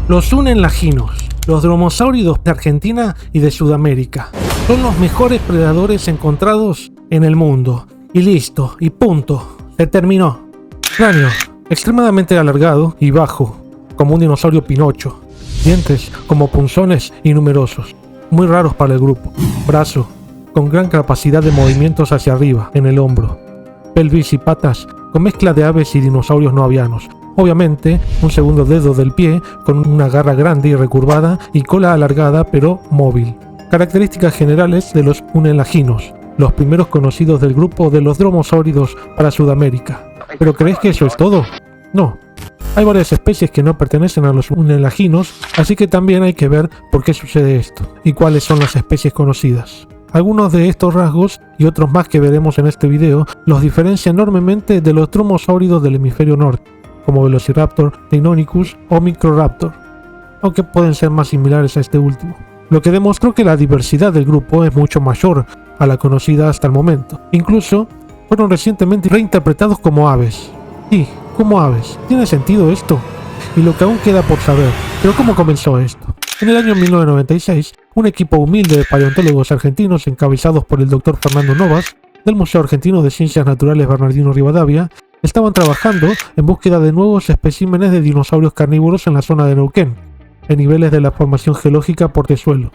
Los unenlaginos, los dromosáuridos de Argentina y de Sudamérica. Son los mejores predadores encontrados en el mundo. Y listo, y punto. Se terminó. Cráneo, extremadamente alargado y bajo, como un dinosaurio Pinocho. Dientes como punzones y numerosos, muy raros para el grupo. Brazo, con gran capacidad de movimientos hacia arriba, en el hombro. Pelvis y patas, con mezcla de aves y dinosaurios no avianos. Obviamente, un segundo dedo del pie, con una garra grande y recurvada y cola alargada pero móvil. Características generales de los unenlaginos, los primeros conocidos del grupo de los dromosáuridos para Sudamérica. ¿Pero crees que eso es todo? No. Hay varias especies que no pertenecen a los unenlaginos, así que también hay que ver por qué sucede esto y cuáles son las especies conocidas. Algunos de estos rasgos y otros más que veremos en este video los diferencian enormemente de los dromosáuridos del hemisferio norte, como Velociraptor, Deinonychus o Microraptor, aunque pueden ser más similares a este último. Lo que demostró que la diversidad del grupo es mucho mayor a la conocida hasta el momento. Incluso fueron recientemente reinterpretados como aves. Sí, como aves. ¿Tiene sentido esto? Y lo que aún queda por saber. Pero ¿cómo comenzó esto? En el año 1996, un equipo humilde de paleontólogos argentinos encabezados por el Dr. Fernando Novas, del Museo Argentino de Ciencias Naturales Bernardino Rivadavia, estaban trabajando en búsqueda de nuevos especímenes de dinosaurios carnívoros en la zona de Neuquén, en niveles de la formación geológica Portezuelo,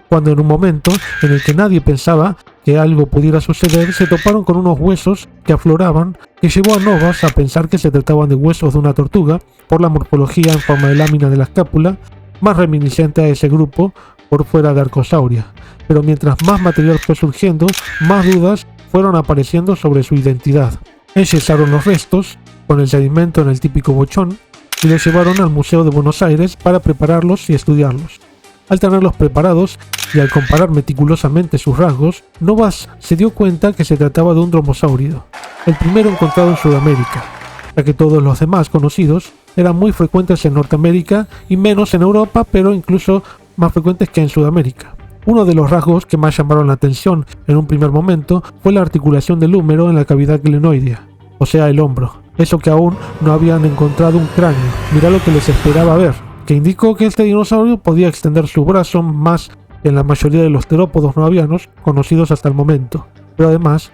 cuando en un momento en el que nadie pensaba que algo pudiera suceder, se toparon con unos huesos que afloraban, que llevó a Novas a pensar que se trataban de huesos de una tortuga, por la morfología en forma de lámina de la escápula, más reminiscente a ese grupo por fuera de Arcosauria. Pero mientras más material fue surgiendo, más dudas fueron apareciendo sobre su identidad. Enyesaron los restos, con el sedimento en el típico bochón, y los llevaron al Museo de Buenos Aires para prepararlos y estudiarlos. Al tenerlos preparados y al comparar meticulosamente sus rasgos, Novas se dio cuenta que se trataba de un dromosáurido, el primero encontrado en Sudamérica, ya que todos los demás conocidos eran muy frecuentes en Norteamérica y menos en Europa, pero incluso más frecuentes que en Sudamérica. Uno de los rasgos que más llamaron la atención en un primer momento fue la articulación del húmero en la cavidad glenoidea, o sea, el hombro. Eso que aún no habían encontrado un cráneo. Mirá lo que les esperaba ver, que indicó que este dinosaurio podía extender su brazo más que en la mayoría de los terópodos no avianos conocidos hasta el momento. Pero además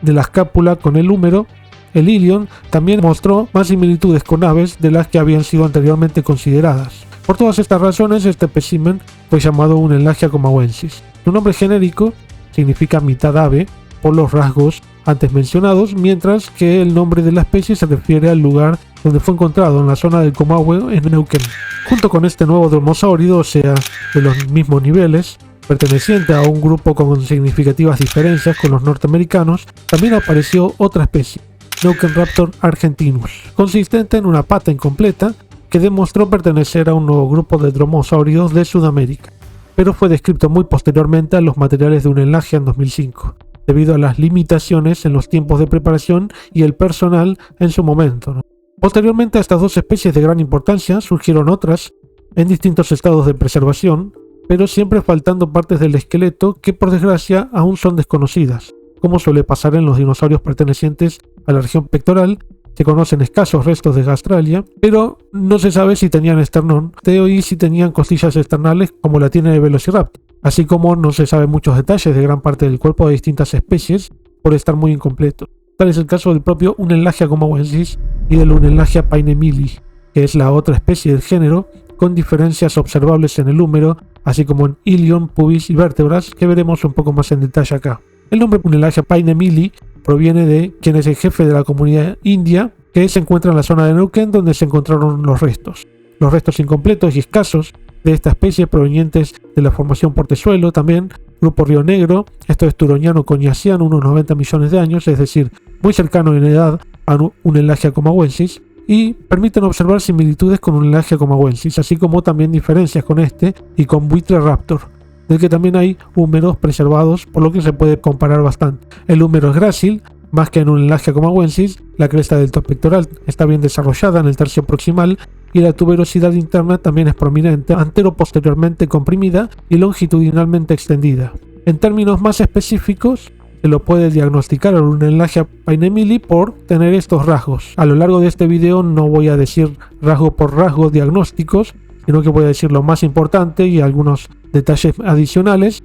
de la escápula con el húmero, el ilion también mostró más similitudes con aves de las que habían sido anteriormente consideradas. Por todas estas razones, este espécimen fue llamado Unenlagia comahuensis. Su nombre genérico significa mitad ave por los rasgos antes mencionados, mientras que el nombre de la especie se refiere al lugar donde fue encontrado, en la zona del Comahue, en Neuquén. Junto con este nuevo dromosáurido, o sea, de los mismos niveles, perteneciente a un grupo con significativas diferencias con los norteamericanos, también apareció otra especie, Neuquenraptor argentinus, consistente en una pata incompleta, que demostró pertenecer a un nuevo grupo de dromosáuridos de Sudamérica, pero fue descrito muy posteriormente a los materiales de Unenlagia en 2005, debido a las limitaciones en los tiempos de preparación y el personal en su momento. Posteriormente a estas dos especies de gran importancia surgieron otras en distintos estados de preservación, pero siempre faltando partes del esqueleto que por desgracia aún son desconocidas, como suele pasar en los dinosaurios pertenecientes a la región pectoral. Se conocen escasos restos de gastralia, pero no se sabe si tenían esternón y si tenían costillas externales como la tiene el Velociraptor, así como no se sabe muchos detalles de gran parte del cuerpo de distintas especies por estar muy incompleto. Tal es el caso del propio Unenlagia comahuensis y del Unenlagia painemili, que es la otra especie del género, con diferencias observables en el húmero, así como en ilion, pubis y vértebras, que veremos un poco más en detalle acá. El nombre Unenlagia painemili proviene de quien es el jefe de la comunidad india que se encuentra en la zona de Neuquén, donde se encontraron los restos. Los restos incompletos y escasos de esta especie provenientes de la formación Portezuelo, también grupo Río Negro, esto es turoniano-coniaciano, unos 90 millones de años, es decir, muy cercano en edad a Unenlagia comahuensis, y permiten observar similitudes con Unenlagia comahuensis, así como también diferencias con este y con Buitreraptor, del que también hay húmeros preservados, por lo que se puede comparar bastante. El húmero es grácil, más que en Unenlagia comahuensis, la cresta del top pectoral está bien desarrollada en el tercio proximal y la tuberosidad interna también es prominente, antero-posteriormente comprimida y longitudinalmente extendida. En términos más específicos, se lo puede diagnosticar a Unenlagia painemili por tener estos rasgos. A lo largo de este video no voy a decir rasgo por rasgo diagnósticos, sino que voy a decir lo más importante y algunos detalles adicionales.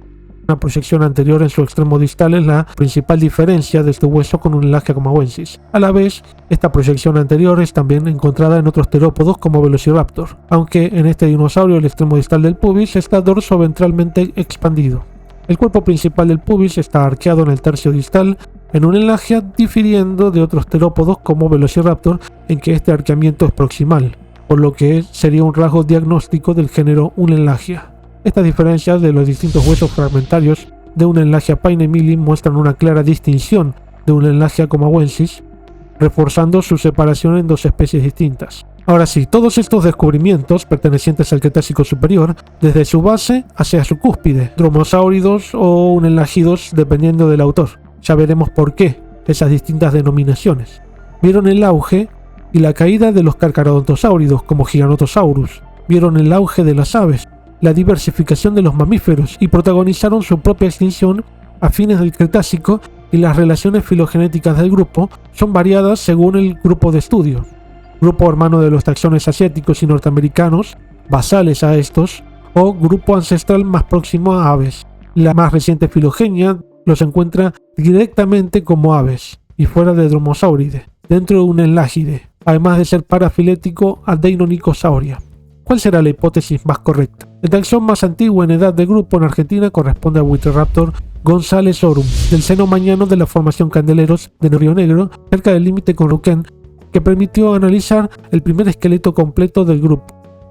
Una proyección anterior en su extremo distal es la principal diferencia de este hueso con Unelahia comawensis. A la vez, esta proyección anterior es también encontrada en otros terópodos como Velociraptor, aunque en este dinosaurio el extremo distal del pubis está dorsoventralmente expandido. El cuerpo principal del pubis está arqueado en el tercio distal en Unelahia, difiriendo de otros terópodos como Velociraptor en que este arqueamiento es proximal, por lo que sería un rasgo diagnóstico del género Unelahia. Estas diferencias de los distintos huesos fragmentarios de Unelahia painemili muestran una clara distinción de Unelahia comawensis, reforzando su separación en dos especies distintas. Ahora sí, todos estos descubrimientos pertenecientes al Cretácico superior, desde su base hacia su cúspide, dromosáuridos o unelagidos dependiendo del autor. Ya veremos por qué esas distintas denominaciones. Vieron el auge y la caída de los carcharodontosáuridos como Giganotosaurus, vieron el auge de las aves, la diversificación de los mamíferos y protagonizaron su propia extinción a fines del Cretácico, y las relaciones filogenéticas del grupo son variadas según el grupo de estudio. Grupo hermano de los taxones asiáticos y norteamericanos, basales a estos, o grupo ancestral más próximo a aves. La más reciente filogenia los encuentra directamente como aves y fuera de Dromaeosauridae, dentro de un Unelahide, además de ser parafilético a Deinonychosauria. ¿Cuál será la hipótesis más correcta? El taxón más antiguo en edad de grupo en Argentina corresponde a Buitreraptor gonzalezorum, del seno mañano de la formación Candeleros de Río Negro, cerca del límite con Neuquén, que permitió analizar el primer esqueleto completo del grupo,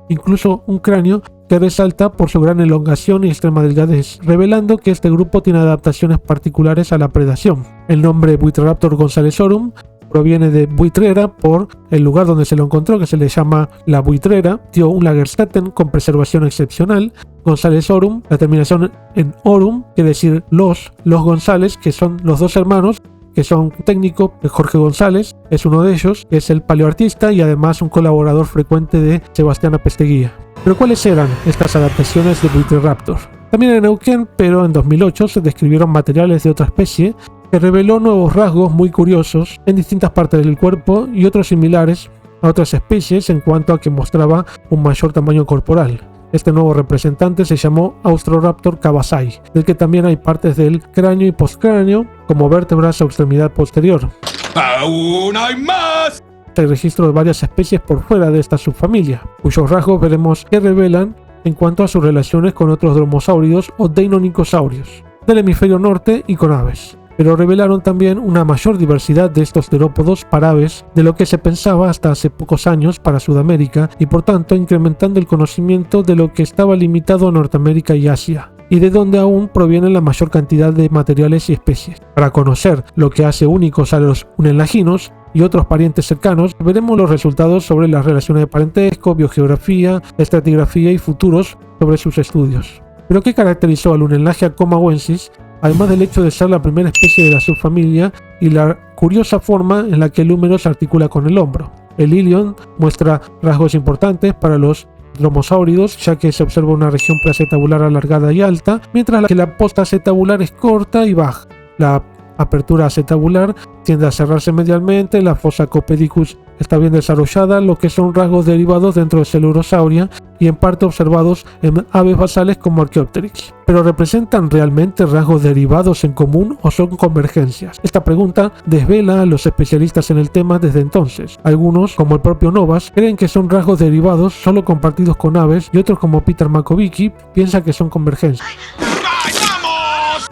incluso un cráneo que resalta por su gran elongación y extrema delgadez, revelando que este grupo tiene adaptaciones particulares a la predación. El nombre Buitreraptor gonzalezorum proviene de buitrera por el lugar donde se lo encontró, que se le llama la buitrera. Dio un Lagerstätten con preservación excepcional. Gonzalezorum, la terminación en orum, quiere decir los González, que son los dos hermanos, que son técnico. Jorge González es uno de ellos, que es el paleoartista y además un colaborador frecuente de Sebastián Apesteguía. Pero ¿cuáles eran estas adaptaciones de Buitreraptor? También en Neuquén, pero en 2008 se describieron materiales de otra especie que reveló nuevos rasgos muy curiosos en distintas partes del cuerpo y otros similares a otras especies en cuanto a que mostraba un mayor tamaño corporal. Este nuevo representante se llamó Austroraptor cabasai, del que también hay partes del cráneo y postcráneo como vértebras a extremidad posterior. ¡Aún hay más! Hay registro de varias especies por fuera de esta subfamilia, cuyos rasgos veremos que revelan en cuanto a sus relaciones con otros dromosáuridos o deinonychosaurios del hemisferio norte y con aves. Pero revelaron también una mayor diversidad de estos terópodos para aves de lo que se pensaba hasta hace pocos años para Sudamérica, y por tanto incrementando el conocimiento de lo que estaba limitado a Norteamérica y Asia, y de donde aún proviene la mayor cantidad de materiales y especies. Para conocer lo que hace únicos a los unelaginos y otros parientes cercanos, veremos los resultados sobre las relaciones de parentesco, biogeografía, estratigrafía y futuros sobre sus estudios. ¿Pero qué caracterizó al Unelahia comawensis? Además del hecho de ser la primera especie de la subfamilia y la curiosa forma en la que el húmero se articula con el hombro. El ilion muestra rasgos importantes para los dromosáuridos, ya que se observa una región preacetabular alargada y alta, mientras que la posta acetabular es corta y baja. La apertura acetabular tiende a cerrarse medialmente, la fosa copedicus está bien desarrollada, lo que son rasgos derivados dentro de Coelurosauria y en parte observados en aves basales como Archaeopteryx. ¿Pero representan realmente rasgos derivados en común o son convergencias? Esta pregunta desvela a los especialistas en el tema desde entonces. Algunos, como el propio Novas, creen que son rasgos derivados solo compartidos con aves, y otros, como Peter Makovicki, piensan que son convergencias.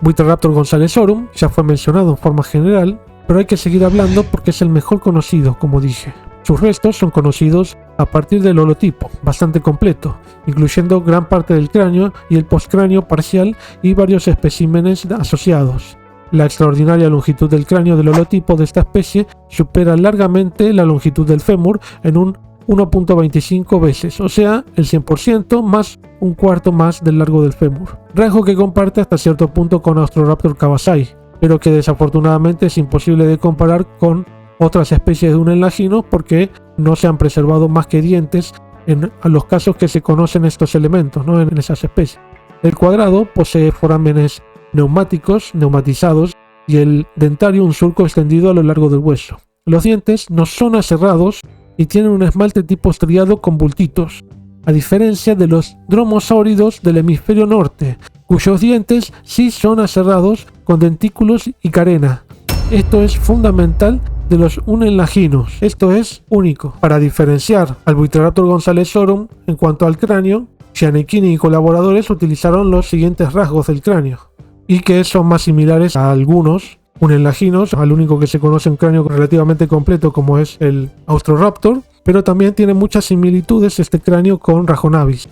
Buitreraptor gonzalezorum ya fue mencionado en forma general, pero hay que seguir hablando porque es el mejor conocido, como dije. Sus restos son conocidos a partir del holotipo, bastante completo, incluyendo gran parte del cráneo y el postcráneo parcial y varios especímenes asociados. La extraordinaria longitud del cráneo del holotipo de esta especie supera largamente la longitud del fémur en un 1.25 veces, o sea, el 100% más un cuarto más del largo del fémur. Rasgo que comparte hasta cierto punto con Austroraptor cabasai, pero que desafortunadamente es imposible de comparar con otras especies de unelaginos porque no se han preservado más que dientes en los casos que se conocen estos elementos, ¿no?, en esas especies. El cuadrado posee forámenes neumatizados, y el dentario un surco extendido a lo largo del hueso. Los dientes no son aserrados y tienen un esmalte tipo estriado con bultitos. a diferencia de los dromaeosáuridos del hemisferio norte, cuyos dientes sí son aserrados con dentículos y carena. Esto es fundamental de los unenlaginos. Esto es único. Para diferenciar al Buitreraptor gonzalezorum en cuanto al cráneo, Gianecchini y colaboradores utilizaron los siguientes rasgos del cráneo, y que son más similares a algunos unenlaginos, al único que se conoce un cráneo relativamente completo como es el Austroraptor, pero también tiene muchas similitudes este cráneo con Rajonavis.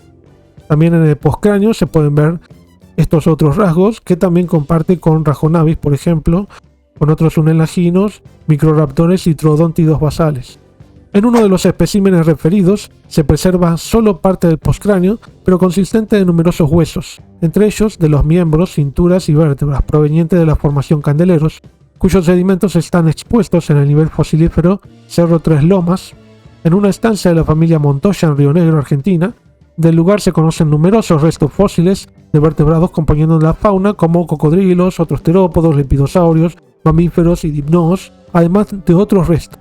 También en el postcráneo se pueden ver estos otros rasgos que también comparte con Rajonavis, por ejemplo, con otros unenlaginos, microraptores y troodóntidos basales. En uno de los especímenes referidos se preserva solo parte del postcráneo, pero consistente de numerosos huesos, entre ellos de los miembros, cinturas y vértebras, provenientes de la formación Candeleros, cuyos sedimentos están expuestos en el nivel fosilífero Cerro Tres Lomas. En una estancia de la familia Montoya en Río Negro, Argentina, del lugar se conocen numerosos restos fósiles de vertebrados componiendo la fauna como cocodrilos, otros terópodos, lepidosaurios, mamíferos y dipnoos, además de otros restos.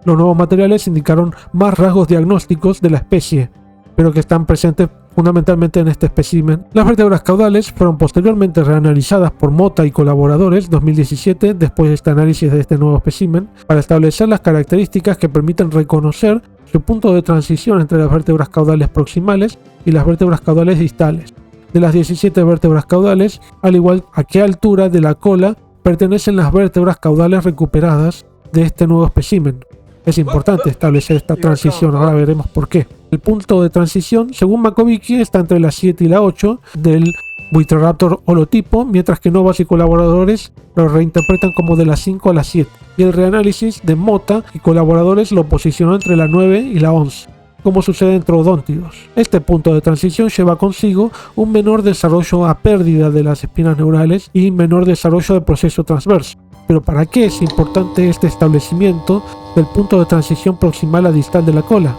Los nuevos materiales indicaron más rasgos diagnósticos de la especie, pero que están presentes fundamentalmente en este espécimen. Las vértebras caudales fueron posteriormente reanalizadas por Mota y colaboradores 2017, después de este análisis de este nuevo espécimen, para establecer las características que permiten reconocer su punto de transición entre las vértebras caudales proximales y las vértebras caudales distales. De las 17 vértebras caudales, al igual a qué altura de la cola pertenecen las vértebras caudales recuperadas de este nuevo espécimen. Es importante establecer esta transición, ahora veremos por qué. El punto de transición, según Makovicky, está entre la 7 y la 8 del Buitreraptor holotipo, mientras que Novas y colaboradores lo reinterpretan como de la 5 a la 7. Y el reanálisis de Mota y colaboradores lo posicionó entre la 9 y la 11, como sucede en troodóntidos. Este punto de transición lleva consigo un menor desarrollo a pérdida de las espinas neurales y menor desarrollo de proceso transverso. Pero ¿para qué es importante este establecimiento del punto de transición proximal a distal de la cola?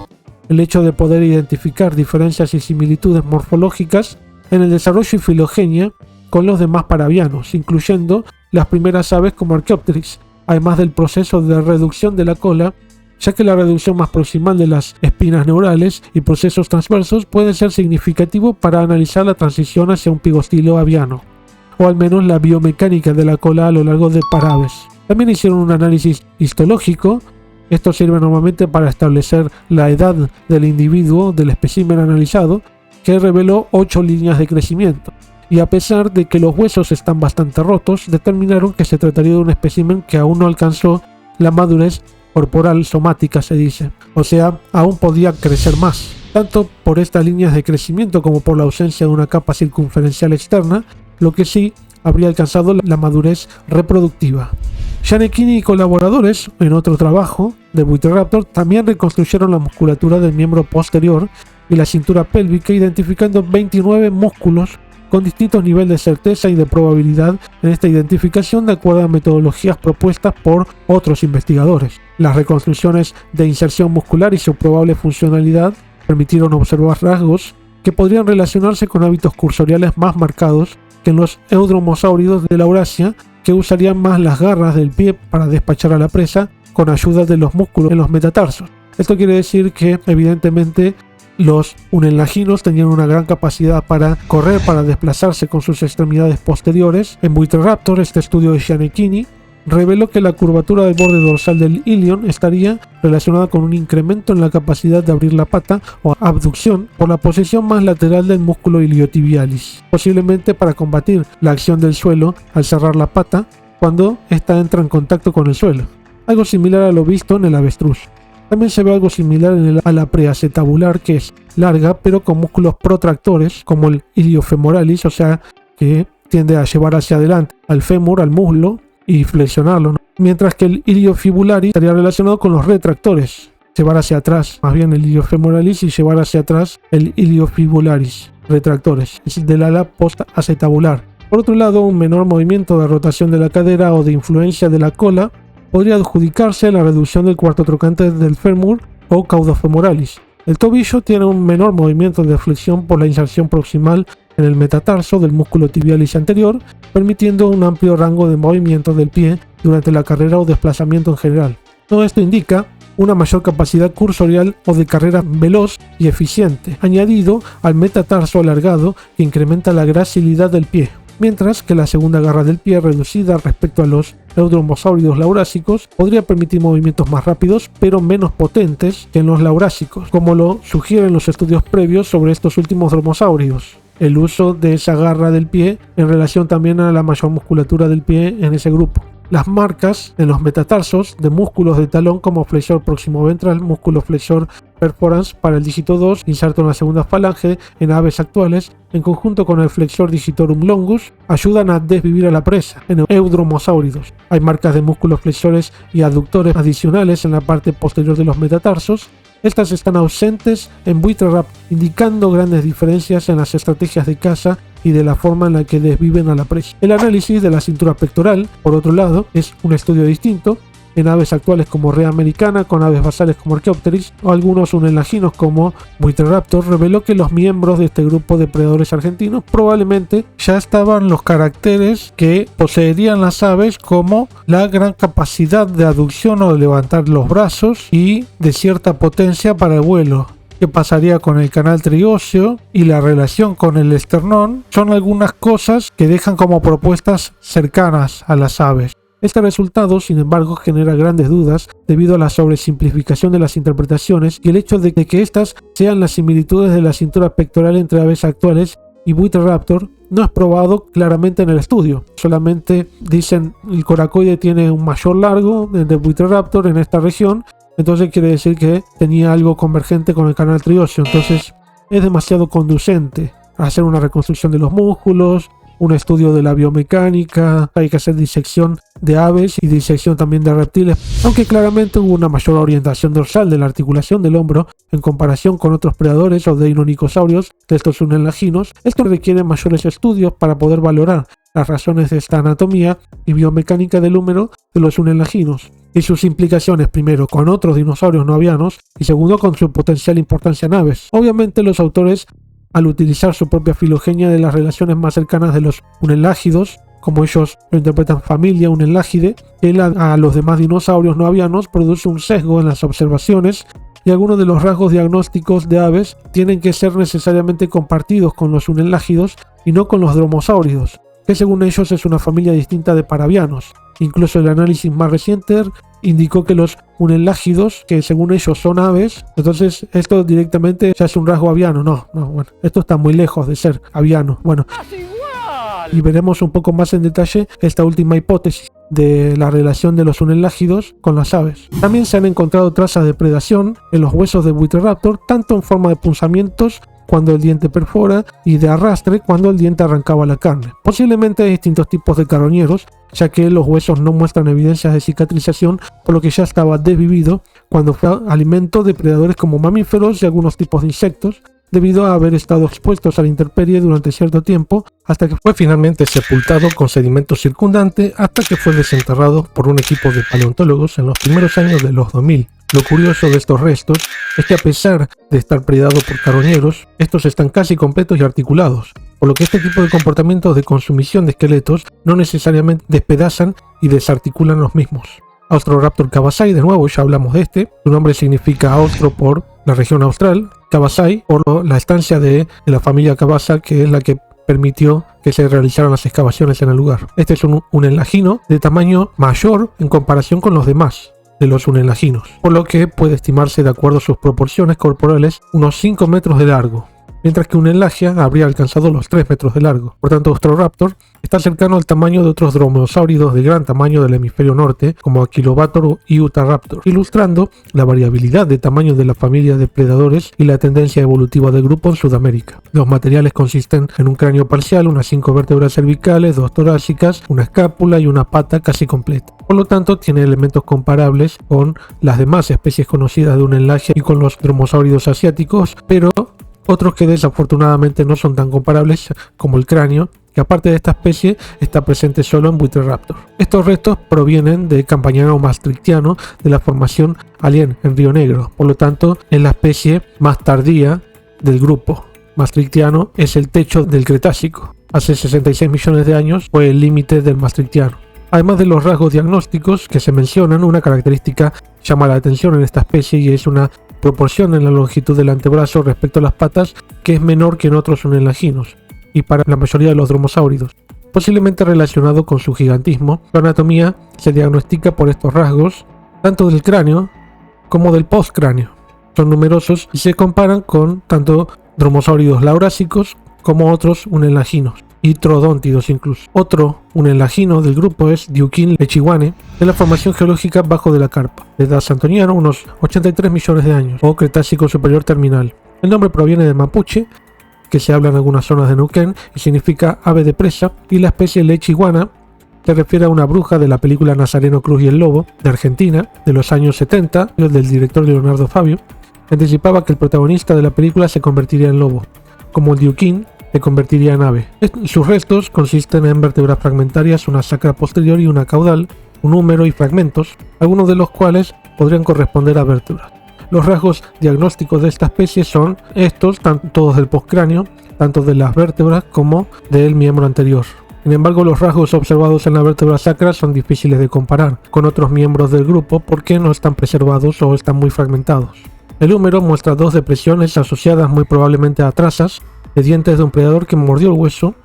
El hecho de poder identificar diferencias y similitudes morfológicas en el desarrollo y filogenia con los demás parabianos, incluyendo las primeras aves como Archaeopteryx, además del proceso de reducción de la cola, ya que la reducción más proximal de las espinas neurales y procesos transversos puede ser significativo para analizar la transición hacia un pigostilo aviano, o al menos la biomecánica de la cola a lo largo de paraves. También hicieron un análisis histológico. Esto sirve normalmente para establecer la edad del individuo del espécimen analizado, que reveló 8 líneas de crecimiento. Y a pesar de que los huesos están bastante rotos, determinaron que se trataría de un espécimen que aún no alcanzó la madurez corporal somática, se dice. O sea, aún podía crecer más, tanto por estas líneas de crecimiento como por la ausencia de una capa circunferencial externa, lo que sí habría alcanzado la madurez reproductiva. Gianecchini y colaboradores, en otro trabajo de Buitreraptor, también reconstruyeron la musculatura del miembro posterior y la cintura pélvica, identificando 29 músculos con distintos niveles de certeza y de probabilidad en esta identificación de acuerdo a metodologías propuestas por otros investigadores. Las reconstrucciones de inserción muscular y su probable funcionalidad permitieron observar rasgos que podrían relacionarse con hábitos cursoriales más marcados que en los eudromaeosáuridos de la Eurasia, que usarían más las garras del pie para despachar a la presa con ayuda de los músculos en los metatarsos. Esto quiere decir que evidentemente los unenlaginos tenían una gran capacidad para correr, para desplazarse con sus extremidades posteriores. En Buitreraptor, este estudio de Gianecchini reveló que la curvatura del borde dorsal del ilion estaría relacionada con un incremento en la capacidad de abrir la pata o abducción por la posición más lateral del músculo iliotibialis, posiblemente para combatir la acción del suelo al cerrar la pata cuando ésta entra en contacto con el suelo, algo similar a lo visto en el avestruz. También se ve algo similar en el ala preacetabular, que es larga pero con músculos protractores como el iliofemoralis, o sea que tiende a llevar hacia adelante al fémur, al muslo, y flexionarlo, ¿no? Mientras que el iliofibularis estaría relacionado con los retractores, llevar hacia atrás, más bien el iliofemoralis, y llevar hacia atrás el iliofibularis, retractores, es del ala postacetabular. Por otro lado, un menor movimiento de rotación de la cadera o de influencia de la cola podría adjudicarse a la reducción del cuarto trocante del fémur o caudofemoralis. El tobillo tiene un menor movimiento de flexión por la inserción proximal en el metatarso del músculo tibialis anterior, permitiendo un amplio rango de movimiento del pie durante la carrera o desplazamiento en general. Todo esto indica una mayor capacidad cursorial o de carrera veloz y eficiente, añadido al metatarso alargado que incrementa la gracilidad del pie, mientras que la segunda garra del pie reducida respecto a los eudromosáuridos laurásicos podría permitir movimientos más rápidos pero menos potentes que en los laurásicos, como lo sugieren los estudios previos sobre estos últimos dromosáuridos. El uso de esa garra del pie en relación también a la mayor musculatura del pie en ese grupo. Las marcas en los metatarsos de músculos de talón como flexor próximo ventral, músculo flexor perforans para el dígito 2, inserto en la segunda falange en aves actuales, en conjunto con el flexor digitorum longus, ayudan a desvivir a la presa en eudromosáuridos. Hay marcas de músculos flexores y aductores adicionales en la parte posterior de los metatarsos. Estas están ausentes en Buitreraptor, indicando grandes diferencias en las estrategias de caza y de la forma en la que desviven a la presa. El análisis de la cintura pectoral, por otro lado, es un estudio distinto en aves actuales como rea americana, con aves basales como Archaeopteryx o algunos unelaginos como Buitreraptor, reveló que los miembros de este grupo de predadores argentinos probablemente ya estaban los caracteres que poseerían las aves, como la gran capacidad de aducción o de levantar los brazos y de cierta potencia para el vuelo. ¿Qué pasaría con el canal trióseo y la relación con el esternón? Son algunas cosas que dejan como propuestas cercanas a las aves. Este resultado, sin embargo, genera grandes dudas debido a la sobresimplificación de las interpretaciones y el hecho de que estas sean las similitudes de la cintura pectoral entre aves actuales y Buitreraptor no es probado claramente en el estudio. Solamente dicen el coracoide tiene un mayor largo de Buitreraptor en esta región, entonces quiere decir que tenía algo convergente con el canal trióseo. Entonces es demasiado conducente a hacer una reconstrucción de los músculos, un estudio de la biomecánica, hay que hacer disección de aves y disección también de reptiles, aunque claramente hubo una mayor orientación dorsal de la articulación del hombro en comparación con otros predadores o deinonychosaurios de estos unelaginos. Esto requiere mayores estudios para poder valorar las razones de esta anatomía y biomecánica del húmero de los unelaginos y sus implicaciones, primero con otros dinosaurios no avianos y segundo con su potencial importancia en aves. Obviamente los autores, al utilizar su propia filogenia de las relaciones más cercanas de los unelágidos, como ellos lo interpretan familia unelágide, él a los demás dinosaurios no avianos produce un sesgo en las observaciones y algunos de los rasgos diagnósticos de aves tienen que ser necesariamente compartidos con los unelágidos y no con los dromosáuridos, que según ellos es una familia distinta de paravianos. Incluso el análisis más reciente indicó que los unelágidos, que según ellos son aves, entonces esto directamente ya es un rasgo aviano. No, bueno, esto está muy lejos de ser aviano. Bueno, y veremos un poco más en detalle esta última hipótesis de la relación de los unelágidos con las aves. También se han encontrado trazas de predación en los huesos de Buitreraptor, tanto en forma de punzamientos cuando el diente perfora y de arrastre cuando el diente arrancaba la carne. Posiblemente hay distintos tipos de carroñeros, ya que los huesos no muestran evidencias de cicatrización, por lo que ya estaba desvivido cuando fue alimento de predadores como mamíferos y algunos tipos de insectos, debido a haber estado expuestos a la intemperie durante cierto tiempo, hasta que fue finalmente sepultado con sedimento circundante, hasta que fue desenterrado por un equipo de paleontólogos en los primeros años de los 2000. Lo curioso de estos restos es que a pesar de estar predados por carroñeros, estos están casi completos y articulados, por lo que este tipo de comportamientos de consumición de esqueletos no necesariamente despedazan y desarticulan los mismos. Austroraptor cabasai, de nuevo ya hablamos de este, su nombre significa austro por la región austral, cabasai por la estancia de la familia Cabasa, que es la que permitió que se realizaran las excavaciones en el lugar. Este es un unelagino de tamaño mayor en comparación con los demás de los unelaginos, por lo que puede estimarse, de acuerdo a sus proporciones corporales, unos 5 metros de largo, mientras que Unelagia habría alcanzado los 3 metros de largo. Por tanto, Austroraptor está cercano al tamaño de otros dromeosáuridos de gran tamaño del hemisferio norte, como Aquilobator y Utahraptor, ilustrando la variabilidad de tamaño de la familia de predadores y la tendencia evolutiva del grupo en Sudamérica. Los materiales consisten en un cráneo parcial, unas 5 vértebras cervicales, 2 torácicas, una escápula y una pata casi completa. Por lo tanto, tiene elementos comparables con las demás especies conocidas de Unelagia y con los dromosáuridos asiáticos, pero otros que desafortunadamente no son tan comparables, como el cráneo, que aparte de esta especie está presente solo en Buitreraptor. Estos restos provienen de Campagnano maastrichtiano de la formación Alien en Río Negro, por lo tanto es la especie más tardía del grupo. Maastrichtiano es el techo del Cretácico. Hace 66 millones de años fue el límite del Maastrichtiano. Además de los rasgos diagnósticos que se mencionan, una característica llama la atención en esta especie y es una proporción en la longitud del antebrazo respecto a las patas que es menor que en otros unelaginos y para la mayoría de los dromosáuridos. Posiblemente relacionado con su gigantismo, la anatomía se diagnostica por estos rasgos tanto del cráneo como del postcráneo. Son numerosos y se comparan con tanto dromosáuridos laurásicos como otros unelaginos y troodóntidos incluso. Otro unelagino del grupo es Diuquín lechihuane, de la formación geológica bajo de la carpa, de edad santoniana, unos 83 millones de años, o Cretácico superior terminal. El nombre proviene del mapuche, que se habla en algunas zonas de Neuquén y significa ave de presa, y la especie lechihuana se refiere a una bruja de la película Nazareno Cruz y el Lobo, de Argentina, de los años 70, del director Leonardo Fabio. Anticipaba que el protagonista de la película se convertiría en lobo, como el Diuquín se convertiría en ave. Sus restos consisten en vértebras fragmentarias, una sacra posterior y una caudal, un húmero y fragmentos, algunos de los cuales podrían corresponder a vértebras. Los rasgos diagnósticos de esta especie son estos, todos del postcráneo, tanto de las vértebras como del miembro anterior. Sin embargo, los rasgos observados en la vértebra sacra son difíciles de comparar con otros miembros del grupo porque no están preservados o están muy fragmentados. El húmero muestra dos depresiones asociadas muy probablemente a trazas de dientes de un predador que mordió el hueso,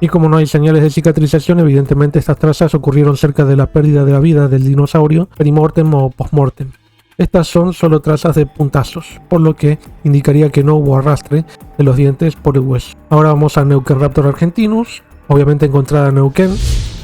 y como no hay señales de cicatrización, evidentemente estas trazas ocurrieron cerca de la pérdida de la vida del dinosaurio, perimortem o postmortem. Estas son solo trazas de puntazos, por lo que indicaría que no hubo arrastre de los dientes por el hueso. Ahora vamos a Neuquén-Raptor argentinus, obviamente encontrada en Neuquén,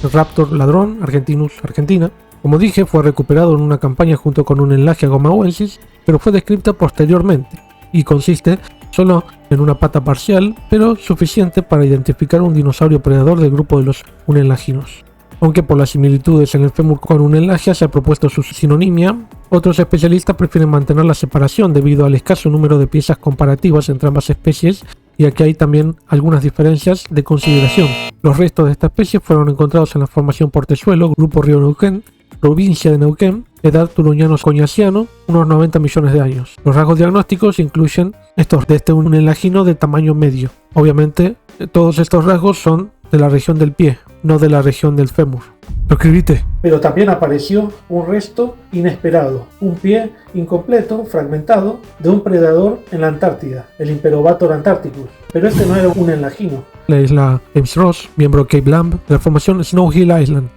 el raptor ladrón argentinus argentina. Como dije, fue recuperado en una campaña junto con un Enlagia gomawensis, pero fue descrita posteriormente y consiste solo en una pata parcial, pero suficiente para identificar un dinosaurio predador del grupo de los unelaginos. Aunque por las similitudes en el fémur con unelagia se ha propuesto su sinonimia, otros especialistas prefieren mantener la separación debido al escaso número de piezas comparativas entre ambas especies, y aquí hay también algunas diferencias de consideración. Los restos de esta especie fueron encontrados en la formación Portezuelo, grupo Río Neuquén, provincia de Neuquén, edad turoñano-coñaciano, unos 90 millones de años. Los rasgos diagnósticos incluyen estos de este unelagino de tamaño medio. Obviamente, todos estos rasgos son de la región del pie, no de la región del fémur. Lo escribiste. Pero también apareció un resto inesperado, un pie incompleto, fragmentado, de un predador en la Antártida, el Imperobator antarcticus. Pero este no era un unelagino. La isla James Ross, miembro Cape Lamb, de la formación Snow Hill Island,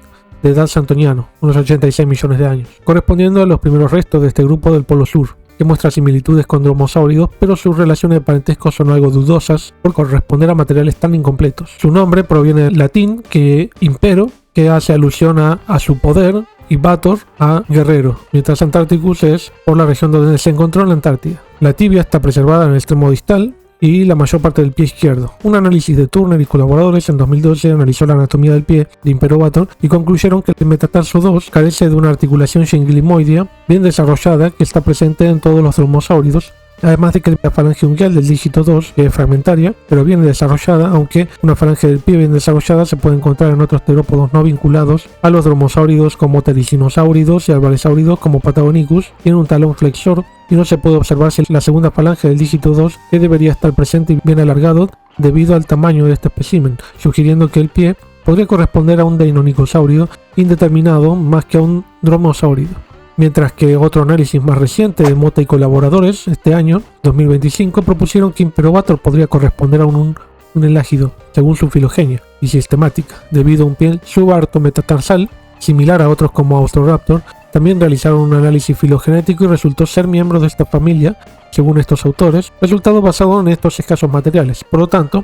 de edad santoniano, unos 86 millones de años, correspondiendo a los primeros restos de este grupo del Polo Sur, que muestra similitudes con dromosáuridos, pero sus relaciones de parentesco son algo dudosas por corresponder a materiales tan incompletos. Su nombre proviene del latín, que impero, que hace alusión a su poder, y bator a guerrero, mientras Antarcticus es por la región donde se encontró en la Antártida. La tibia está preservada en el extremo distal y la mayor parte del pie izquierdo. Un análisis de Turner y colaboradores en 2012 analizó la anatomía del pie de Imperobator y concluyeron que el metatarso 2 carece de una articulación shinglimoidea bien desarrollada que está presente en todos los dromosáuridos, además de que la falange unguial del dígito 2 es fragmentaria, pero bien desarrollada, aunque una falange del pie bien desarrollada se puede encontrar en otros terópodos no vinculados a los dromosáuridos como ptericinosáuridos y albalesáuridos como Patagonicus. Tiene un talón flexor y no se puede observar si la segunda falange del dígito 2 que debería estar presente y bien alargado debido al tamaño de este espécimen, sugiriendo que el pie podría corresponder a un deinonychosaurio indeterminado más que a un dromosáurido. Mientras que otro análisis más reciente de Mota y colaboradores este año, 2025, propusieron que Imperobator podría corresponder a un elágido, según su filogenia y sistemática, debido a un pie subarto metatarsal, similar a otros como Austroraptor. También realizaron un análisis filogenético y resultó ser miembro de esta familia, según estos autores, resultado basado en estos escasos materiales. Por lo tanto,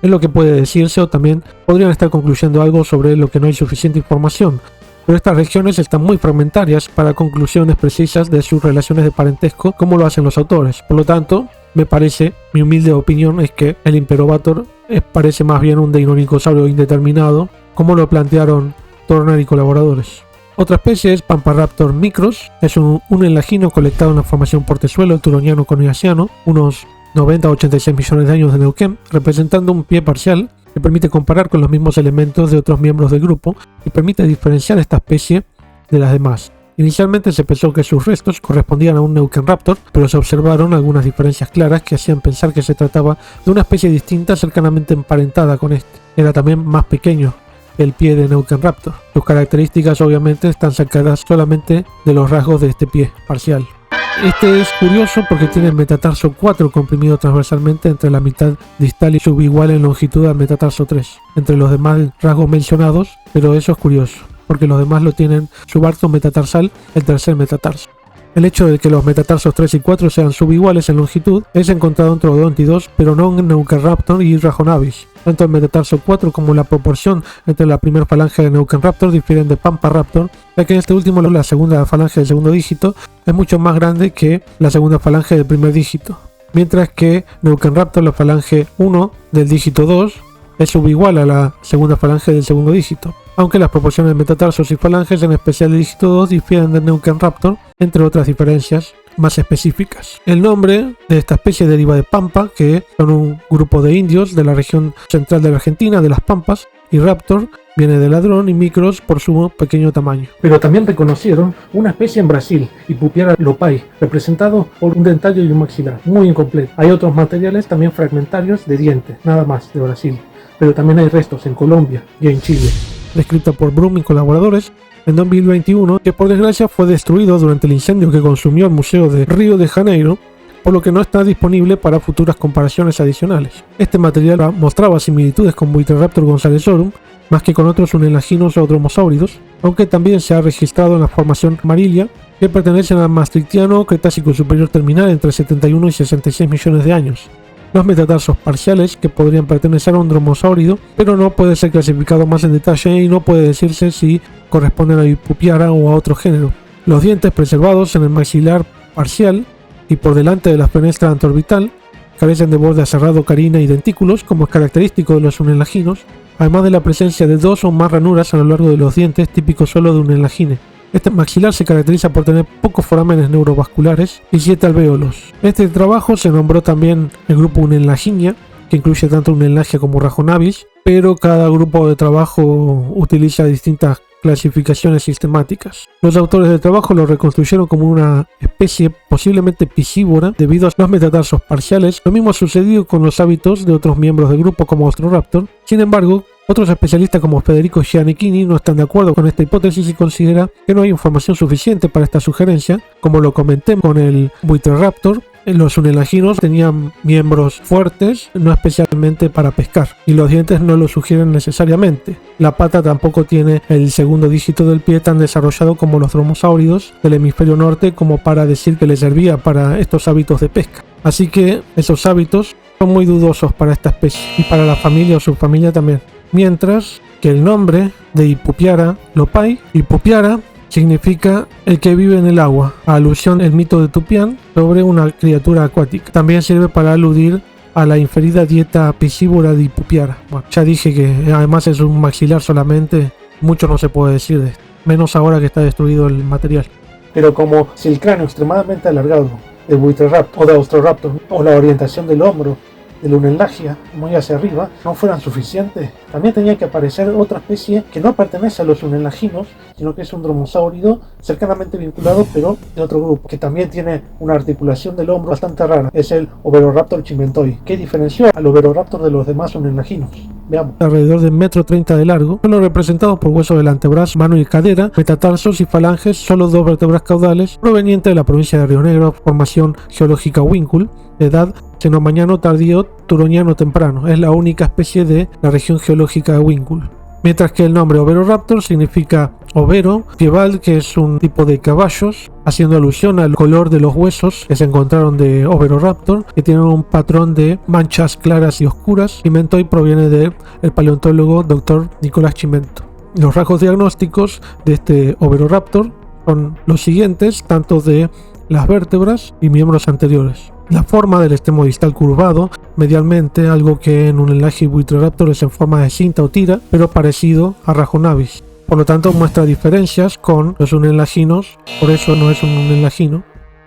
es lo que puede decirse, o también podrían estar concluyendo algo sobre lo que no hay suficiente información. Pero estas regiones están muy fragmentarias para conclusiones precisas de sus relaciones de parentesco como lo hacen los autores. Por lo tanto, me parece, mi humilde opinión es que el Imperobator parece más bien un deinonychosaurio indeterminado, como lo plantearon Turner y colaboradores. Otra especie es Pamparaptor micros, es un enlagino colectado en la formación Portezuelo turoniano-coñaciano, unos 90 a 86 millones de años de Neuquén, representando un pie parcial que permite comparar con los mismos elementos de otros miembros del grupo y permite diferenciar esta especie de las demás. Inicialmente se pensó que sus restos correspondían a un Neuquén-Raptor, pero se observaron algunas diferencias claras que hacían pensar que se trataba de una especie distinta cercanamente emparentada con este. Era también más pequeño el pie de Neuquén-Raptor. Sus características obviamente están sacadas solamente de los rasgos de este pie parcial. Este es curioso porque tiene el metatarso 4 comprimido transversalmente entre la mitad distal y subigual en longitud al metatarso 3, entre los demás rasgos mencionados, pero eso es curioso, porque los demás lo tienen subarto metatarsal, el tercer metatarso. El hecho de que los metatarsos 3 y 4 sean subiguales en longitud es encontrado en Troodontidos, pero no en Neuquén-Raptor y Rajonavis. Tanto el metatarso 4 como la proporción entre la primera falange de Neuquén-Raptor difieren de Pampa-Raptor, ya que en este último la segunda falange del segundo dígito es mucho más grande que la segunda falange del primer dígito, mientras que Neuquén-Raptor, la falange 1 del dígito 2, es subigual a la segunda falange del segundo dígito, aunque las proporciones de metatarsos y falanges, en especial del dígito 2, difieren del Neuquén-Raptor, entre otras diferencias más específicas. El nombre de esta especie deriva de Pampa, que son un grupo de indios de la región central de la Argentina, de las Pampas, y Raptor viene de ladrón y micros por su pequeño tamaño. Pero también reconocieron una especie en Brasil, Ipupiara lopai, representado por un dentario y un maxilar, muy incompleto. Hay otros materiales también fragmentarios de dientes, nada más, de Brasil. Pero también hay restos en Colombia y en Chile. Descrita por Brum y colaboradores en 2021, que por desgracia fue destruido durante el incendio que consumió el Museo de Río de Janeiro, por lo que no está disponible para futuras comparaciones adicionales. Este material mostraba similitudes con Buitreraptor gonzalezorum, más que con otros unelaginos o dromosáuridos, aunque también se ha registrado en la formación Marilia, que pertenecen al Maastrichtiano Cretácico Superior Terminal entre 71 y 66 millones de años. Los metatarsos parciales que podrían pertenecer a un dromosáurido, pero no puede ser clasificado más en detalle y no puede decirse si corresponden a Ipupiara o a otro género. Los dientes preservados en el maxilar parcial y por delante de la fenestra anteorbital carecen de borde aserrado, carina y dentículos, como es característico de los unelaginos, además de la presencia de 2 o más ranuras a lo largo de los dientes, típico solo de un unelagine. Este maxilar se caracteriza por tener pocos forámenes neurovasculares y 7 alvéolos. Este trabajo se nombró también el grupo Unelaginia, que incluye tanto Unelagia como Rajonavis, pero cada grupo de trabajo utiliza distintas clasificaciones sistemáticas. Los autores del trabajo lo reconstruyeron como una especie posiblemente piscívora debido a los metatarsos parciales. Lo mismo ha sucedido con los hábitos de otros miembros del grupo como Austroraptor. Sin embargo, otros especialistas como Federico Giannichini no están de acuerdo con esta hipótesis y considera que no hay información suficiente para esta sugerencia. Como lo comenté con el Buitreraptor, los unelaginos tenían miembros fuertes, no especialmente para pescar, y los dientes no lo sugieren necesariamente. La pata tampoco tiene el segundo dígito del pie tan desarrollado como los dromosáuridos del hemisferio norte, como para decir que le servía para estos hábitos de pesca. Así que esos hábitos son muy dudosos para esta especie, y para la familia o subfamilia también. Mientras que el nombre de Ipupiara lopai, Ipupiara, significa el que vive en el agua, a alusión al mito de Tupián sobre una criatura acuática. También sirve para aludir a la inferida dieta piscívora de Ipupiara. Bueno, ya dije que además es un maxilar solamente, mucho no se puede decir de esto, menos ahora que está destruido el material. Pero como si el cráneo extremadamente alargado de Buitreraptor o de Austroraptor o la orientación del hombro de la unelagia muy hacia arriba no fueran suficientes, también tenía que aparecer otra especie que no pertenece a los unelaginos, sino que es un dromosáurido cercanamente vinculado, pero de otro grupo, que también tiene una articulación del hombro bastante rara. Es el Oviroraptor chimentoi, que diferenció al Oviroraptor de los demás unelaginos. Veamos. Alrededor de 1,30 m de largo, solo representados por huesos del antebrazo, mano y cadera, metatarsos y falanges, solo 2 vértebras caudales, proveniente de la provincia de Río Negro, formación geológica Winkle, edad cenomaniano tardío, turoniano temprano. Es la única especie de la región geológica de Winkle. Mientras que el nombre Oviroraptor significa overo, piebald, que es un tipo de caballos, haciendo alusión al color de los huesos que se encontraron de Oviroraptor, que tienen un patrón de manchas claras y oscuras. Chimentoi proviene del paleontólogo Dr. Nicolás Chimento. Los rasgos diagnósticos de este Oviroraptor son los siguientes, tanto de las vértebras y miembros anteriores. La forma del extremo distal curvado medialmente, algo que en Unelagia y Buitreraptor es en forma de cinta o tira, pero parecido a Rajonavis. Por lo tanto, muestra diferencias con los unelaginos, por eso no es un unelagino.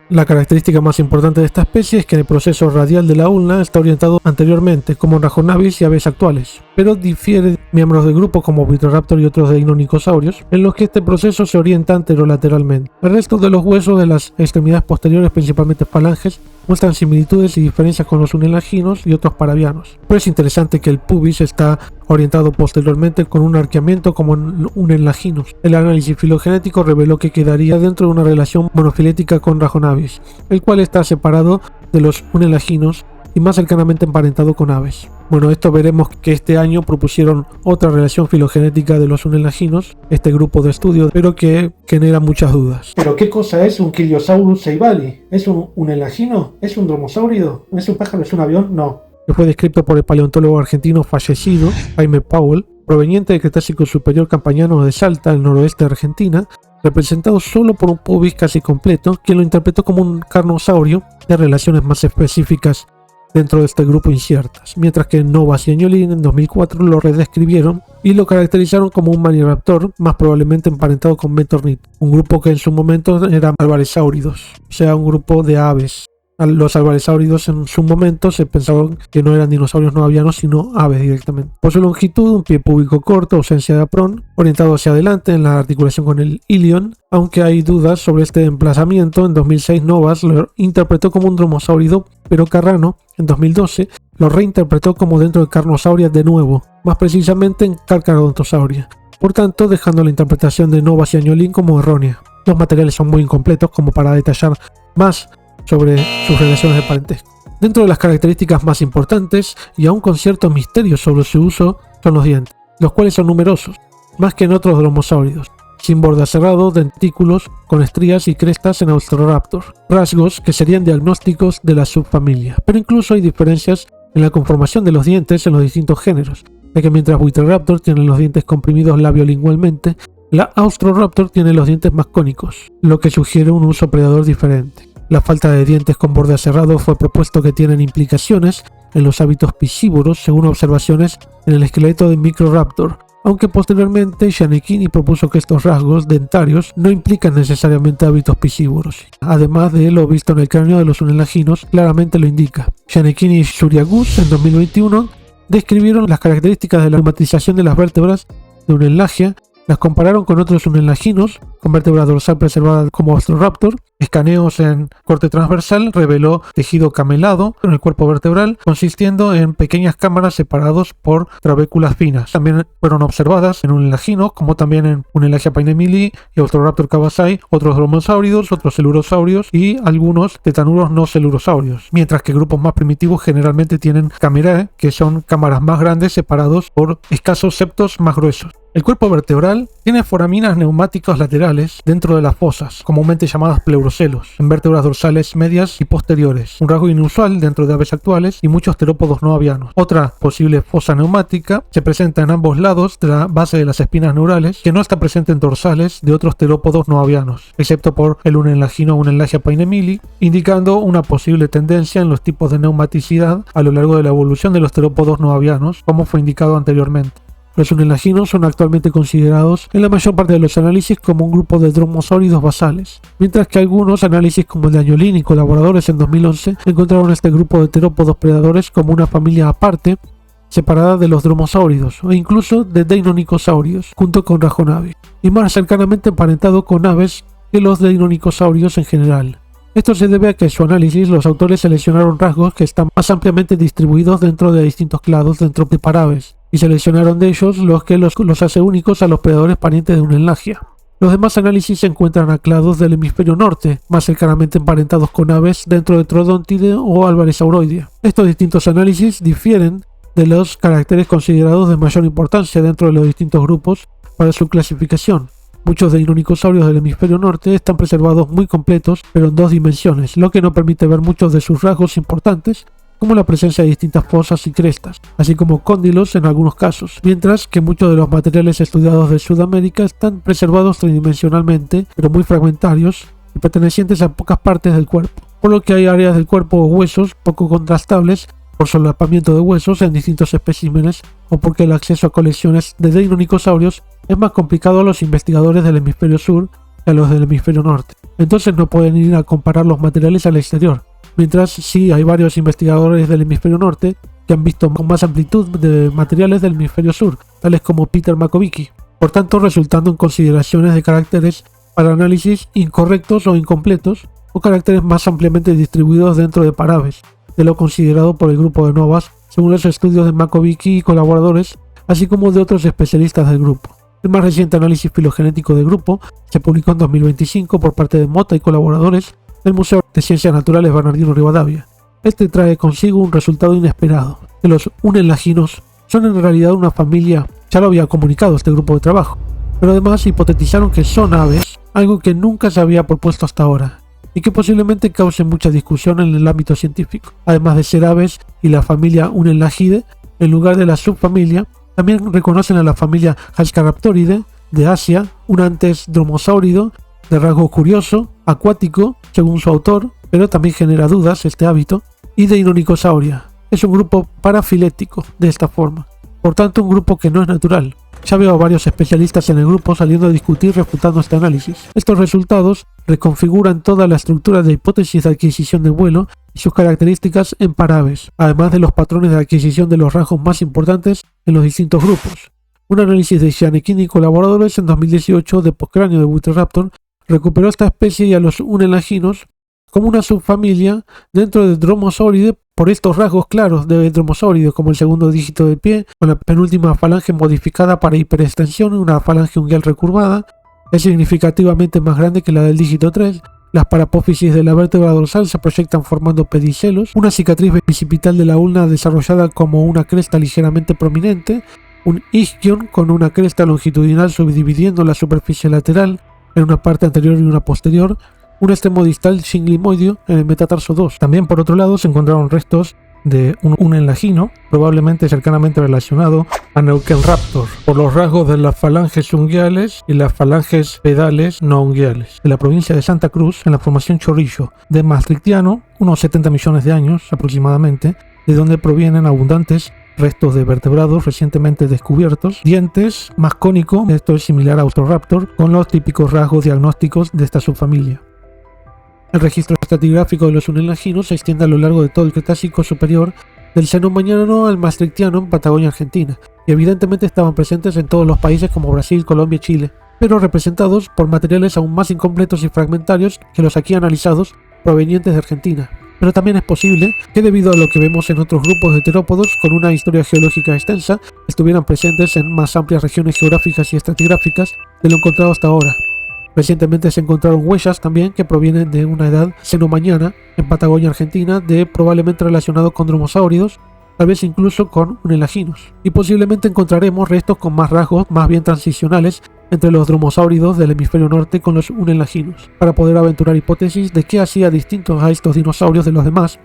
La característica más importante de esta especie es que el proceso radial de la ulna está orientado anteriormente, como en Rajonavis y aves actuales, pero difiere de miembros del grupo como Vitroraptor y otros deinonycosaurios, en los que este proceso se orienta anterolateralmente. El resto de los huesos de las extremidades posteriores, principalmente falanges, muestran similitudes y diferencias con los unelaginos y otros parabianos. Pero es interesante que el pubis está orientado posteriormente con un arqueamiento como en unelaginos. El análisis filogenético reveló que quedaría dentro de una relación monofilética con Rhagonavis, el cual está separado de los unelaginos y más cercanamente emparentado con aves. Bueno, esto veremos que este año propusieron otra relación filogenética de los unelaginos, este grupo de estudio, pero que genera muchas dudas. ¿Pero qué cosa es un Kiliosaurus ceibali? ¿Es un unelagino? ¿Es un dromosáurido? ¿Es un pájaro? ¿Es un avión? No. Que fue descrito por el paleontólogo argentino fallecido, Jaime Powell, proveniente del Cretácico Superior Campañano de Salta, al noroeste de Argentina, representado solo por un pubis casi completo, quien lo interpretó como un carnosaurio de relaciones más específicas dentro de este grupo inciertas, mientras que Novas y Agnolini en 2004 lo redescribieron y lo caracterizaron como un maniraptor, más probablemente emparentado con Metornit, un grupo que en su momento eran alvarezsáuridos, o sea, un grupo de aves. Los alvarezsáuridos en su momento se pensaban que no eran dinosaurios no avianos, sino aves directamente. Por su longitud, un pie púbico corto, ausencia de aprón, orientado hacia adelante en la articulación con el ilion, aunque hay dudas sobre este emplazamiento. En 2006 Novas lo interpretó como un dromosáurido, pero Carrano, en 2012, lo reinterpretó como dentro de Carnosauria de nuevo, más precisamente en Carcharodontosauria, por tanto dejando la interpretación de Novas y Agnolini como errónea. Los materiales son muy incompletos como para detallar más sobre sus relaciones de parentesco. Dentro de las características más importantes, y aún con cierto misterio sobre su uso, son los dientes, los cuales son numerosos, más que en otros dromosáuridos, sin borde aserrado, dentículos, con estrías y crestas en Austroraptor, rasgos que serían diagnósticos de la subfamilia, pero incluso hay diferencias en la conformación de los dientes en los distintos géneros, ya que mientras Buitroraptor tiene los dientes comprimidos labiolingualmente, la Austroraptor tiene los dientes más cónicos, lo que sugiere un uso predador diferente. La falta de dientes con borde aserrado fue propuesto que tienen implicaciones en los hábitos piscívoros según observaciones en el esqueleto de Microraptor, aunque posteriormente Gianecchini propuso que estos rasgos dentarios no implican necesariamente hábitos piscívoros. Además de lo visto en el cráneo de los unelaginos, claramente lo indica. Gianecchini y Suriagus en 2021 describieron las características de la neumatización de las vértebras de Unelagia, las compararon con otros unelaginos, con vértebra dorsal preservada como Austroraptor. Escaneos en corte transversal reveló tejido camelado en el cuerpo vertebral, consistiendo en pequeñas cámaras separados por trabéculas finas. También fueron observadas en unelaginos, como también en Unelagia painemili y Austroraptor cavazai, otros dromosáuridos, otros celurosaurios y algunos tetanuros no celurosaurios, mientras que grupos más primitivos generalmente tienen camerae, que son cámaras más grandes separados por escasos septos más gruesos. El cuerpo vertebral tiene foraminas neumáticas laterales dentro de las fosas, comúnmente llamadas pleurocelos, en vértebras dorsales medias y posteriores, un rasgo inusual dentro de aves actuales y muchos terópodos no avianos. Otra posible fosa neumática se presenta en ambos lados de la base de las espinas neurales, que no está presente en dorsales de otros terópodos no avianos, excepto por el unelagino Unelagia painemili, indicando una posible tendencia en los tipos de neumaticidad a lo largo de la evolución de los terópodos no avianos, como fue indicado anteriormente. Los unelaginos son actualmente considerados en la mayor parte de los análisis como un grupo de dromosáuridos basales, mientras que algunos análisis como el de Agnolini y colaboradores en 2011 encontraron este grupo de terópodos predadores como una familia aparte, separada de los dromosáuridos o incluso de deinonycosaurios, junto con Rhagonavis, y más cercanamente emparentado con aves que los deinonycosaurios en general. Esto se debe a que en su análisis los autores seleccionaron rasgos que están más ampliamente distribuidos dentro de distintos clados dentro de paraves, y seleccionaron de ellos los que los hace únicos a los predadores parientes de Unelagia. Los demás análisis se encuentran a clados del hemisferio norte, más cercanamente emparentados con aves dentro de Troodontidae o Alvarezsauroidea. Estos distintos análisis difieren de los caracteres considerados de mayor importancia dentro de los distintos grupos para su clasificación. Muchos deinonycosaurios del hemisferio norte están preservados muy completos, pero en dos dimensiones, lo que no permite ver muchos de sus rasgos importantes, como la presencia de distintas fosas y crestas, así como cóndilos en algunos casos, mientras que muchos de los materiales estudiados de Sudamérica están preservados tridimensionalmente, pero muy fragmentarios y pertenecientes a pocas partes del cuerpo, por lo que hay áreas del cuerpo o huesos poco contrastables por solapamiento de huesos en distintos especímenes o porque el acceso a colecciones de deinonycosaurios es más complicado a los investigadores del hemisferio sur que a los del hemisferio norte. Entonces no pueden ir a comparar los materiales al exterior, mientras sí hay varios investigadores del hemisferio norte que han visto con más amplitud de materiales del hemisferio sur, tales como Peter Makovicky, por tanto resultando en consideraciones de caracteres para análisis incorrectos o incompletos, o caracteres más ampliamente distribuidos dentro de Parabes, de lo considerado por el grupo de Novas, según los estudios de Makovicky y colaboradores, así como de otros especialistas del grupo. El más reciente análisis filogenético del grupo se publicó en 2025 por parte de Mota y colaboradores del Museo de Ciencias Naturales Bernardino Rivadavia. Este trae consigo un resultado inesperado, que los unenlaginos son en realidad una familia. Ya lo había comunicado este grupo de trabajo, pero además hipotetizaron que son aves, algo que nunca se había propuesto hasta ahora, y que posiblemente cause mucha discusión en el ámbito científico. Además de ser aves y la familia Unenlagidae, en lugar de la subfamilia, también reconocen a la familia Hashcaraptoridae de Asia, un antes dromosáurido de rasgo curioso, acuático, según su autor, pero también genera dudas este hábito, y de Deinonychosauria. Es un grupo parafilético de esta forma, por tanto un grupo que no es natural. Ya veo a varios especialistas en el grupo saliendo a discutir refutando este análisis. Estos resultados reconfiguran toda la estructura de hipótesis de adquisición de vuelo y sus características en Parabes, además de los patrones de adquisición de los rasgos más importantes en los distintos grupos. Un análisis de Gianecchini y colaboradores en 2018 de postcráneo de Buitreraptor recuperó esta especie y a los unenlaginos como una subfamilia dentro de Dromaeosauridae por estos rasgos claros de Dromaeosauridae, como el segundo dígito del pie, con la penúltima falange modificada para hiperextensión y una falange unguial recurvada, es significativamente más grande que la del dígito 3. Las parapófisis de la vértebra dorsal se proyectan formando pedicelos, una cicatriz bicipital de la ulna desarrollada como una cresta ligeramente prominente, un isquion con una cresta longitudinal subdividiendo la superficie lateral en una parte anterior y una posterior, un extremo distal singlimoideo en el metatarso 2. También por otro lado se encontraron restos de un unenlagino, probablemente cercanamente relacionado a Neuquén-raptor, por los rasgos de las falanges unguiales y las falanges pedales no unguiales, de la provincia de Santa Cruz, en la formación Chorrillo, de Maastrichtiano, unos 70 millones de años aproximadamente, de donde provienen abundantes restos de vertebrados recientemente descubiertos, dientes más cónico, esto es similar a Austroraptor, con los típicos rasgos diagnósticos de esta subfamilia. El registro estratigráfico de los unenlaginos se extiende a lo largo de todo el Cretácico superior, del Cenomaniano al Maastrichtiano en Patagonia, Argentina, y evidentemente estaban presentes en todos los países como Brasil, Colombia y Chile, pero representados por materiales aún más incompletos y fragmentarios que los aquí analizados provenientes de Argentina. Pero también es posible que debido a lo que vemos en otros grupos de terópodos con una historia geológica extensa, estuvieran presentes en más amplias regiones geográficas y estratigráficas de lo encontrado hasta ahora. Recientemente se encontraron huellas también que provienen de una edad cenomaniana en Patagonia, Argentina, de probablemente relacionado con dromosáuridos, tal vez incluso con unenlaginos. Y posiblemente encontraremos restos con más rasgos más bien transicionales entre los dromosáuridos del hemisferio norte con los unenlaginos, para poder aventurar hipótesis de qué hacía distintos a estos dinosaurios de los demás,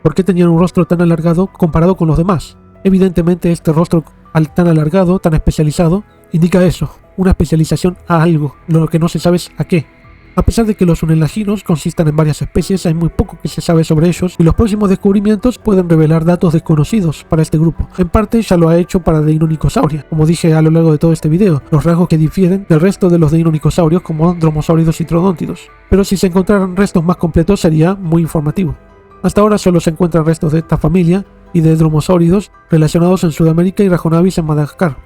por qué tenían un rostro tan alargado comparado con los demás. Evidentemente este rostro tan alargado, tan especializado, indica eso, una especialización a algo, lo que no se sabe es a qué. A pesar de que los unenlaginos consistan en varias especies, hay muy poco que se sabe sobre ellos y los próximos descubrimientos pueden revelar datos desconocidos para este grupo. En parte ya lo ha hecho para Deinonychosauria, como dije a lo largo de todo este video, los rasgos que difieren del resto de los Deinonychosaurios como dromosáuridos y troodóntidos. Pero si se encontraran restos más completos sería muy informativo. Hasta ahora solo se encuentran restos de esta familia y de dromosáuridos relacionados en Sudamérica y Rajonavis en Madagascar,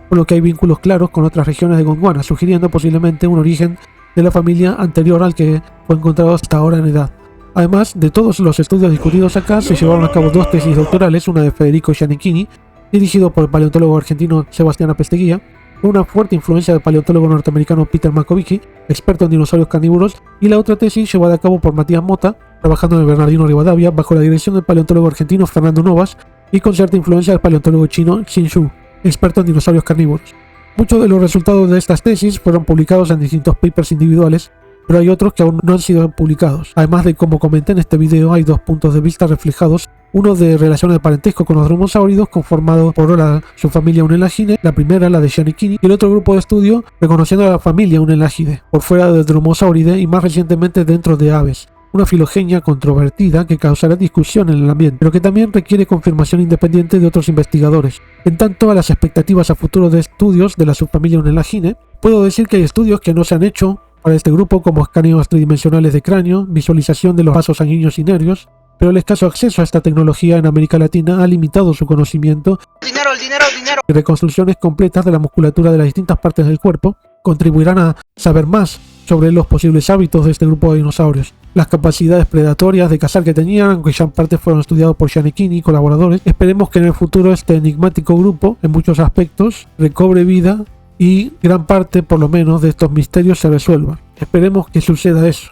por lo que hay vínculos claros con otras regiones de Gondwana, sugiriendo posiblemente un origen de la familia anterior al que fue encontrado hasta ahora en edad. Además de todos los estudios discutidos acá, se llevaron a cabo dos tesis doctorales, una de Federico Gianecchini, dirigido por el paleontólogo argentino Sebastián Apesteguía, con una fuerte influencia del paleontólogo norteamericano Peter Makovicky, experto en dinosaurios carnívoros, y la otra tesis llevada a cabo por Matías Mota, trabajando en el Bernardino Rivadavia, bajo la dirección del paleontólogo argentino Fernando Novas, y con cierta influencia del paleontólogo chino Xin Xu, experto en dinosaurios carnívoros. Muchos de los resultados de estas tesis fueron publicados en distintos papers individuales, pero hay otros que aún no han sido publicados. Además de, como comenté en este video, hay dos puntos de vista reflejados, uno de relación de parentesco con los dromosáuridos, conformado por la subfamilia Unenlagidae, la primera, la de Gianecchini, y el otro grupo de estudio reconociendo a la familia Unenlagidae, por fuera de Dromaeosauridae y más recientemente dentro de aves. Una filogenia controvertida que causará discusión en el ambiente, pero que también requiere confirmación independiente de otros investigadores. En tanto a las expectativas a futuro de estudios de la subfamilia Unenlagidae, puedo decir que hay estudios que no se han hecho para este grupo, como escaneos tridimensionales de cráneo, visualización de los vasos sanguíneos y nervios, pero el escaso acceso a esta tecnología en América Latina ha limitado su conocimiento. Dinero. Y reconstrucciones completas de la musculatura de las distintas partes del cuerpo contribuirán a saber más sobre los posibles hábitos de este grupo de dinosaurios, las capacidades predatorias de cazar que tenían, aunque ya en parte fueron estudiados por Gianecchini y colaboradores. Esperemos que en el futuro este enigmático grupo, en muchos aspectos, recobre vida y gran parte, por lo menos, de estos misterios se resuelvan. Esperemos que suceda eso.